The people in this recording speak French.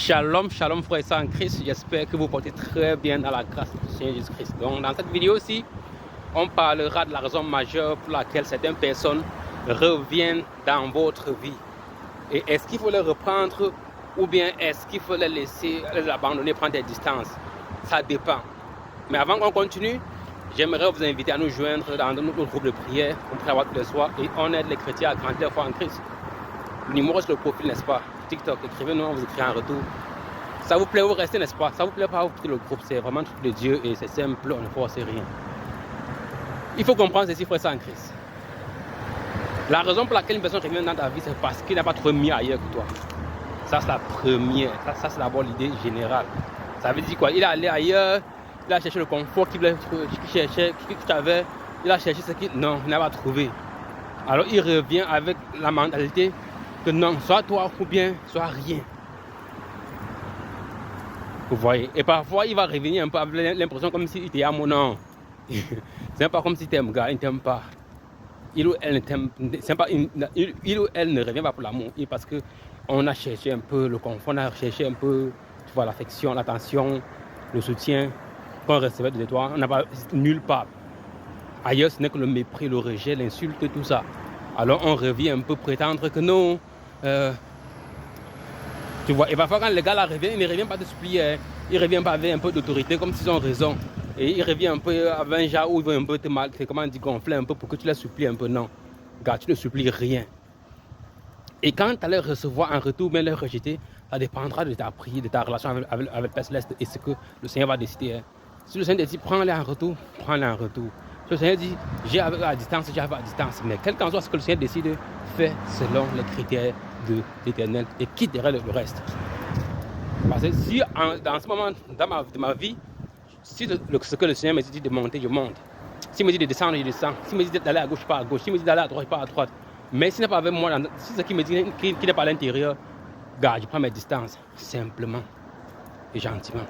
Shalom, shalom frères et sœurs en Christ, j'espère que vous portez très bien dans la grâce du Seigneur Jésus-Christ. Donc dans cette vidéo-ci, on parlera de la raison majeure pour laquelle certaines personnes reviennent dans votre vie. Et est-ce qu'il faut les reprendre ou bien est-ce qu'il faut les laisser, les abandonner, prendre des distances? Ça dépend. Mais avant qu'on continue, j'aimerais vous inviter à nous joindre dans notre groupe de prière. On prie tous les soirs et on aide les chrétiens à grandir la foi en Christ. Le numéro sur le profil, n'est-ce pas? TikTok, écrivez-nous, on vous écrit en retour. Ça vous plaît, vous restez, n'est-ce pas? Ça vous plaît pas, vous quittez le groupe. C'est vraiment le truc de Dieu et c'est simple, on ne force rien. Il faut comprendre ceci, frère, ça en Christ. La raison pour laquelle une personne revient dans ta vie, c'est parce qu'il n'a pas trouvé mieux ailleurs que toi. Ça, c'est la première. Ça c'est d'abord l'idée générale. Ça veut dire quoi? Il est allé ailleurs, il a cherché le confort qu'il cherchait, qu'il avait. Il a cherché ce qu'il non, il n'a pas trouvé. Alors il revient avec la mentalité que non, soit toi ou bien soit rien. Vous voyez? Et parfois il va revenir un peu avec l'impression comme s'il était à mon nom. C'est pas comme si tu aimes, gars, il ne t'aime pas. Il ou elle ne t'aime pas. Il ou elle ne revient pas pour l'amour. Parce que on a cherché un peu le confort, on a cherché un peu, tu vois, l'affection, l'attention, le soutien qu'on recevait de toi. On n'a pas nulle part. Ailleurs, ce n'est que le mépris, le rejet, l'insulte, tout ça. Alors on revient un peu prétendre que non. Tu vois, et parfois quand le gars là revient, il ne revient pas de supplier, il ne revient pas avec un peu d'autorité comme s'ils ont raison. Et il revient un peu avec un genre où il veut un peu te mal, comment dire, gonfler un peu pour que tu les supplies un peu. Non, gars, tu ne supplies rien. Et quand tu allais recevoir un retour, mais les rejeter, ça dépendra de ta prière, de ta relation avec le Père Céleste et ce que le Seigneur va décider. Hein. Si le Seigneur dit prends-les en retour, prends-les en retour. Si le Seigneur dit j'ai avec à distance, j'ai avec à distance. Mais quel qu'en soit ce que le Seigneur décide, fais selon les critères de l'Éternel et quitterai le reste. Parce que si dans ce moment de ma vie, si ce que le Seigneur me dit de monter, je monte. S'il me dit de descendre, je descends. S'il me dit d'aller à gauche, je pars à gauche. S'il me dit d'aller à droite, je pars à droite. Mais s'il n'est pas avec moi, si ce qui me dit qu'il n'est pas à l'intérieur, gars, je prends mes distances, simplement et gentiment.